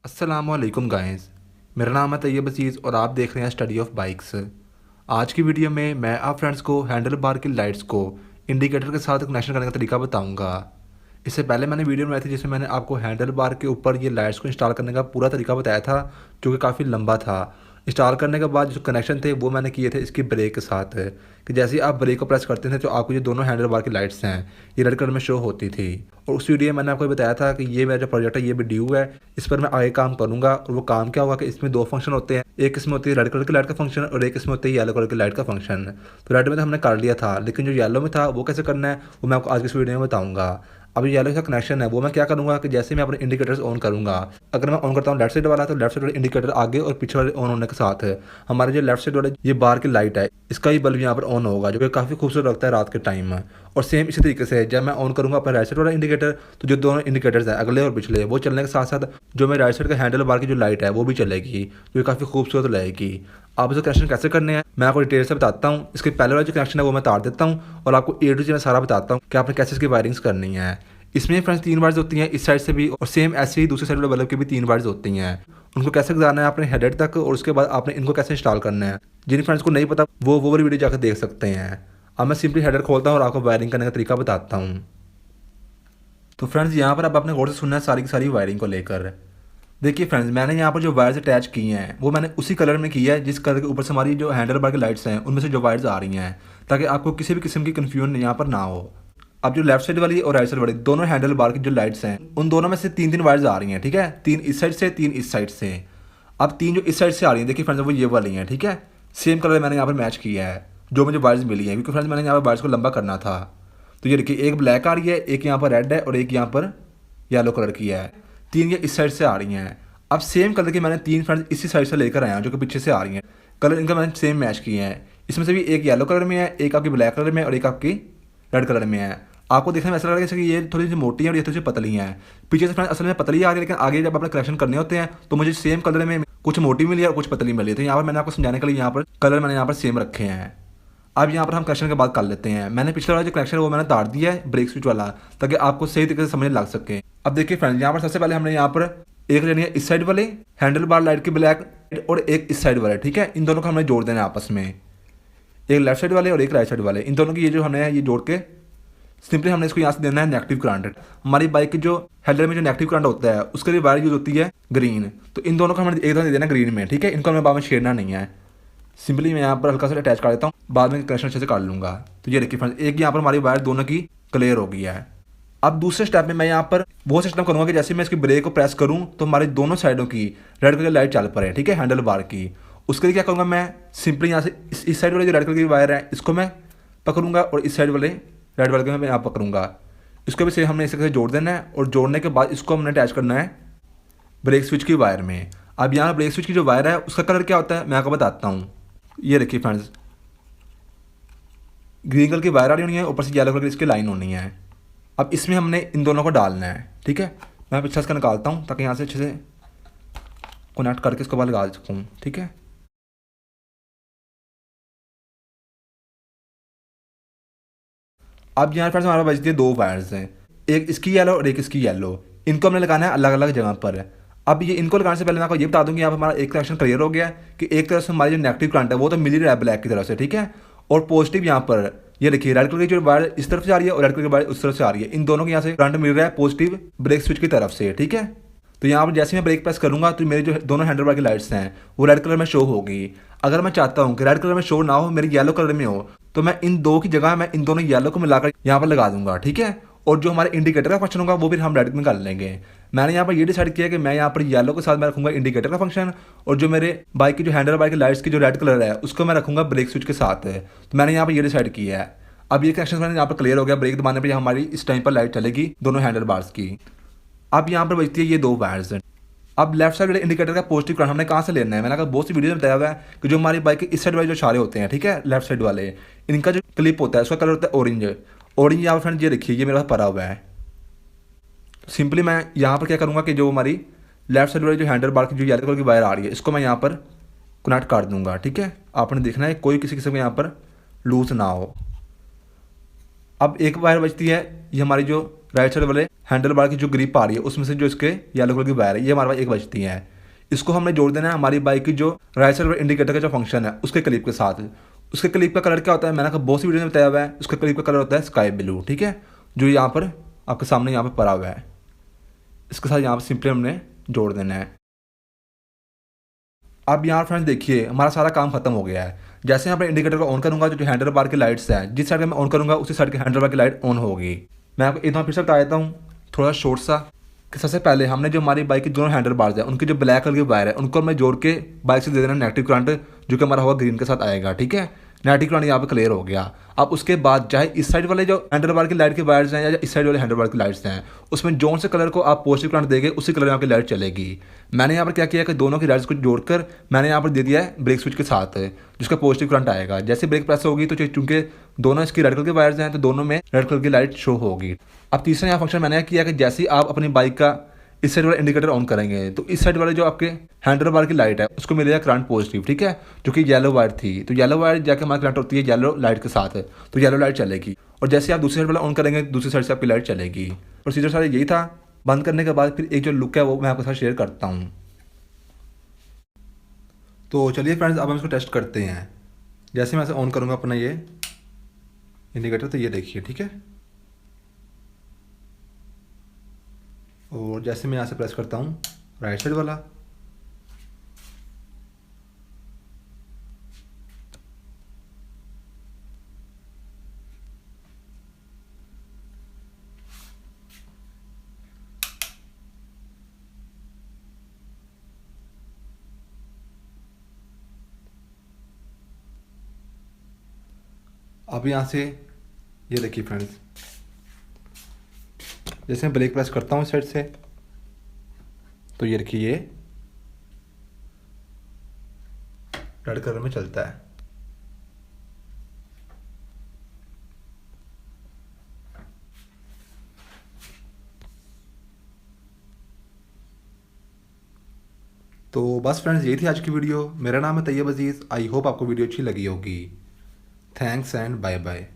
अस्सलामुअलैकुम गाइस। मेरा नाम है तैयब अजीज़ और आप देख रहे हैं स्टडी ऑफ बाइक्स। आज की वीडियो में मैं आप फ्रेंड्स को हैंडल बार की लाइट्स को इंडिकेटर के साथ कनेक्शन करने का तरीका बताऊंगा। इससे पहले मैंने वीडियो बनाई थी जिसमें मैंने आपको हैंडल बार के ऊपर ये लाइट्स को इंस्टॉल करने का पूरा तरीका बताया था, जो कि काफ़ी लंबा था। इंस्टॉल करने के बाद जो कनेक्शन थे वो मैंने किए थे इसकी ब्रेक के साथ, कि जैसे ही आप ब्रेक को प्रेस करते थे तो आपको ये दोनों हैंडल बार की लाइट्स हैं ये रेड कलर में शो होती थी। और उस वीडियो में मैंने आपको बताया था कि ये मेरा जो प्रोजेक्ट है ये भी ड्यू है, इस पर मैं आगे काम करूंगा। और वो काम क्या होगा कि इसमें दो फंक्शन होते हैं, एक इसमें होती है रेड कलर की लाइट का फंक्शन और एक इसमें होती है येलो कलर की लाइट का फंक्शन। तो रेड में तो हमने कर लिया था, लेकिन जो येलो में था वो कैसे करना है वो मैं आपको आज की इस वीडियो में बताऊंगा। अब ये येलो का कनेक्शन है वो मैं क्या करूंगा कि जैसे मैं अपने इंडिकेटर्स ऑन करूंगा, अगर मैं ऑन करता हूँ लेफ्ट साइड वाला तो लेफ्ट साइड वाले इंडिकेटर आगे और पीछे वाले ऑन होने के साथ हमारे जो लेफ्ट साइड वाले ये बार की लाइट है इसका ही बल्ब यहाँ पर ऑन होगा, जो कि काफ़ी खूबसूरत लगता है रात के टाइम। और सेम इसी तरीके से जब मैं ऑन करूँगा अपना राइट साइड वाला इंडिकेटर तो जो दोनों इंडिकेटर्स हैं अगले और पिछले वो चलने के साथ साथ जो मेरे राइट साइड का हैंडल बार की जो लाइट है वो भी चलेगी, जो काफ़ी खूबसूरत लगेगी। आप इसे कनेक्शन कैसे करने हैं मैं आपको डिटेल से बताता हूँ। इसके पहले वाला जो कनेक्शन है वो मैं तार देता हूँ और आपको A to Z मैं सारा बताता हूँ कि आपने कैसे इसकी वायरिंग्स करनी है। इसमें फ्रेंड्स 3 वायर्स होती हैं इस साइड से भी, और सेम ऐसे ही दूसरी साइड वाले बल्ब की भी 3 वायर्स होती हैं। उनको कैसे गुजारना है आपने हेडेड तक और उसके बाद आपने इनको कैसे इंस्टॉल करना है, जिन फ्रेंड्स को नहीं पता वो वाली वीडियो जाकर देख सकते हैं। अब मैं सिंपली हेडर खोलता हूँ और आपको वायरिंग करने का तरीका बताता हूँ। तो फ्रेंड्स यहाँ पर अब आपने गौर से सुनना है सारी की सारी वायरिंग को लेकर। देखिए फ्रेंड्स मैंने यहाँ पर जो वायर्स अटैच किए हैं वो मैंने उसी कलर में किया है जिस कलर के ऊपर से हमारी जो हैंडल बार की लाइट्स हैं उनमें से जो वायर्स आ रही हैं, ताकि आपको किसी भी किस्म की कन्फ्यूजन यहाँ पर ना हो। अब जो लेफ्ट साइड वाली और राइट साइड वाली दोनों हैंडल बार की जो लाइट्स हैं उन दोनों में से 3 वायर्स आ रही हैं, ठीक है। 3 इस साइड से 3 इस साइड से। अब 3 जो इस साइड से आ रही हैं देखिए फ्रेंड्स वो ये वाली हैं, ठीक है। सेम कलर मैंने यहाँ पर मैच किया है जो मुझे वायर्स मिली हैं, क्योंकि फ्रेंड्स मैंने यहाँ पर वायर्स को लंबा करना था। तो ये देखिए एक ब्लैक आ रही है, एक यहाँ पर रेड है और एक यहाँ पर येलो कलर की है। 3 ये इस साइड से आ रही हैं। अब सेम कलर की मैंने 3 फ्रेंड्स इसी साइड से लेकर आया हूँ जो कि पीछे से आ रही हैं। कलर इनका मैंने सेम मैच किए हैं। इसमें से भी एक येलो कलर में है, एक आपकी ब्लैक कलर में और एक आपकी रेड कलर में है। आपको देखने में ऐसा लग रहा है कि ये थोड़ी सी मोटी है और ये थोड़ी सी पतली है। पीछे से फ्रेंड्स असल में पतली आ रही है, लेकिन आगे जब अपने कलेक्शन करने होते हैं तो मुझे सेम कलर में कुछ मोटी मिली और कुछ पतली मिली। तो यहाँ पर मैंने आपको समझाने के लिए यहाँ पर कलर मैंने यहाँ पर सेम रखे हैं। अब यहाँ पर हम कनेक्शन के बाद कर लेते हैं। मैंने पिछले वाला जो कनेक्शन है वो मैंने तार दिया है ब्रेक स्विच वाला, ताकि आपको सही तरीके से समझने लग सके। अब देखिए फ्रेंड्स यहाँ पर सबसे पहले हमने यहाँ पर एक लेनी है इस साइड वाले हैंडल बार लाइट की ब्लैक और एक इस साइड वाले, ठीक है। इन दोनों को हमने जोड़ देना है आपस में, एक लेफ्ट साइड वाले और एक राइट साइड वाले। इन दोनों की ये जो हमने ये जोड़ के सिंपली हमने इसको यहाँ से देना है नेगेटिव करंट। हमारी बाइक की जो हेडर में जो नेगेटिव करंट होता है उसके लिए वायर यूज होती है ग्रीन, तो इन दोनों को हमने एक तरह दे देना ग्रीन में, ठीक है। इनको हमें बाद में छेड़ना नहीं है। सिंपली मैं यहाँ पर हल्का सा अटैच कर देता हूँ, बाद में कनेक्शन अच्छे से कर लूँगा। तो ये देखिए फ्रेंड्स एक यहाँ पर हमारी वायर दोनों की क्लियर हो गई है। अब दूसरे स्टेप में मैं यहाँ पर वो सिस्टम करूँगा कि जैसे मैं इसकी ब्रेक को प्रेस करूँ तो हमारी दोनों साइडों की रेड कलर की लाइट चल पड़े, ठीक है, हैंडल बार की। उसके लिए क्या करूँगा मैं सिंपली यहाँ से इस साइड वाले जो रेड कलर की वायर है इसको मैं पकड़ूंगा और इस साइड वाले रेड वाले को मैं यहाँ पकड़ूंगा। इसको भी से हमने इस तरह से जोड़ देना है और जोड़ने के बाद इसको हमने अटैच करना है ब्रेक स्विच की वायर में। अब यहाँ ब्रेक स्विच की जो वायर है उसका कलर क्या होता है मैं आपको बताता हूँ। ये देखिए फ्रेंड्स ग्रीन कलर की वायर आ रही होनी है, ऊपर से येलो कलर की इसकी लाइन होनी है। अब इसमें हमने इन दोनों को डालना है, ठीक है। मैं पीछे इसका निकालता हूँ ताकि यहाँ से अच्छे से कनेक्ट करके इसको बाद लगा सकूँ, ठीक है। अब यहाँ फ्रेंड्स हमारे बचती है 2 वायर्स हैं, एक इसकी येलो और एक इसकी येलो। इनको हमने लगाना है अलग अलग जगह पर। अब ये इनको लगाने से पहले मैं आपको ये बता दूँ कि यहाँ पर हमारा एक कनेक्शन क्लियर हो गया है कि एक तरफ से हमारी जो नेगेटिव करंट है वो तो मिल ही रहा है ब्लैक की तरफ से, ठीक है। और पॉजिटिव यहाँ पर ये देखिए रेड कलर की जो वायर इस तरफ से आ रही है और रेड कलर की वायर उस तरफ से आ रही है। इन दोनों के यहाँ से करंट मिल रहा है पॉजिटिव ब्रेक स्विच की तरफ से, ठीक है। तो यहाँ पर जैसे मैं ब्रेक प्रेस करूँगा तो मेरी जो दोनों हैंडल बार की लाइट्स हैं वो रेड कलर में शो होगी। अगर मैं चाहता हूँ कि रेड कलर में शो ना हो, मेरी येलो कलर में हो, तो मैं इन दो की जगह मैं इन दोनों येलो को मिलाकर यहाँ पर लगा दूंगा, ठीक है। और जो हमारे इंडिकेटर का फंक्शन होगा वो फिर हम रेड में कर लेंगे। मैंने यहाँ पर ये डिसाइड किया कि मैं यहाँ पर येलो के साथ मैं रखूंगा इंडिकेटर का फंक्शन, और जो मेरे बाइक की जो हैंडल बाइक की लाइट्स की जो रेड कलर है उसको मैं रखूंगा ब्रेक स्विच के साथ। तो मैंने यहाँ पर ये डिसाइड किया है। अब ये कनेक्शन मैंने यहाँ पर क्लियर हो गया। ब्रेक दबाने पर हमारी इस टाइम पर लाइट चलेगी दोनों हैंडल बार्स की। अब यहाँ पर बचती है ये 2 वायर्स। अब लेफ्ट साइड वाले इंडिकेटर का पॉजिटिव करंट हमने कहाँ से लेना है, मैंने कहा बहुत सी वीडियो में बताया हुआ है कि जो हमारी बाइक के इस साइड वाले जो इशारे होते हैं, ठीक है, लेफ्ट साइड वाले, इनका जो क्लिप होता है उसका कलर होता है ऑरेंज। ऑरेंज यहाँ पर फ्रेंड ये देखिए ये मेरे पास पड़ा हुआ है। तो सिंपली मैं यहाँ पर क्या करूँगा कि जो हमारी लेफ्ट साइड वाली जो हैंडल बार की जो येलो कलर की वायर आ रही है इसको मैं यहाँ पर कनेक्ट कर दूंगा, ठीक है। आपने देखना है कोई किसी किस्म का यहाँ पर लूज ना हो। अब एक वायर बचती है ये हमारी जो राइट साइड वाले हैंडल बार की जो ग्रिप आ रही है उसमें से जो इसके येलो कलर की वायर है ये हमारे पास एक बचती है। इसको हमने जोड़ देना है हमारी बाइक की जो राइट साइड वाले इंडिकेटर का जो फंक्शन है उसके क्लिप के साथ। उसके क्लिप का कलर क्या होता है, मैंने आपको बहुत सी वीडियो में बताया हुआ है। उसका क्लिप का कलर होता है स्काई ब्लू, ठीक है, जो यहाँ पर आपके सामने यहाँ पर पड़ा हुआ है। इसके साथ यहाँ पर सिंपली हमने जोड़ देना है। अब यहाँ फ्रेंड्स देखिए हमारा सारा काम खत्म हो गया है। जैसे यहाँ पर इंडिकेटर को ऑन करूँगा जो हैंडल बार की लाइट्स है जिस साइड में मैं ऑन करूँगा उसी साइड की हैंडल बार की लाइट ऑन होगी। मैं आपको एक बार फिर से बता देता हूँ थोड़ा शॉर्ट सा कि सबसे पहले हमने जो हमारी बाइक की दोनों हैंडल बार्स है उनकी जो ब्लैक कलर की वायर है उनको मैं जोड़ के बाइक से दे देना नेगेटिव करंट, जो कि हमारा होगा ग्रीन के साथ आएगा, ठीक है। नेगेटिव करंट यहाँ पे क्लियर हो गया। अब उसके बाद चाहे इस साइड वाले जो हैंडल बार की लाइट के वायर्स हैं या इस साइड वाले हैंडल बार की लाइट्स हैं उसमें जोन से कलर को आप पॉजिटिव करंट देंगे उसी कलर में आपकी लाइट चलेगी। मैंने यहाँ पर क्या किया कि दोनों की लाइट्स को जोड़कर मैंने यहाँ पर दे दिया है ब्रेक स्विच के साथ जिसका पॉजिटिव करंट आएगा। जैसे ब्रेक प्रेस होगी तो चूंकि दोनों इसकी रेड कलर के वायर्स हैं तो दोनों में रेड कलर की लाइट शो होगी। अब तीसरा यहाँ फंक्शन मैंने किया कि जैसे ही आप अपनी बाइक का इस साइड वाला इंडिकेटर ऑन करेंगे तो इस साइड वाले जो आपके हैंडल बार की लाइट है उसको मिलेगा करंट पॉजिटिव, ठीक है, जो कि येलो वायर थी। तो येलो वायर जाके हमारी करंट होती है येलो लाइट के साथ, तो येलो लाइट चलेगी। और जैसे आप दूसरी साइड वाला ऑन करेंगे दूसरी साइड से आपकी लाइट चलेगी। प्रोसीजर सारा यही था। बंद करने के बाद फिर एक जो लुक है वो मैं आपके साथ शेयर करता हूँ। तो चलिए फ्रेंड्स अब हम इसको टेस्ट करते हैं। जैसे मैं इसे ऑन करूँगा अपना ये इंडिकेटर तो ये देखिए, ठीक है, और जैसे मैं यहाँ से प्रेस करता हूँ राइट साइड वाला अब यहाँ से ये देखिए फ्रेंड्स जैसे मैं ब्रेक प्रेस करता हूँ इस साइड से तो ये देखिए ये रेड कलर में चलता है। तो बस फ्रेंड्स यही थी आज की वीडियो। मेरा नाम है तैयब अजीज़। आई होप आपको वीडियो अच्छी लगी होगी। Thanks and bye bye.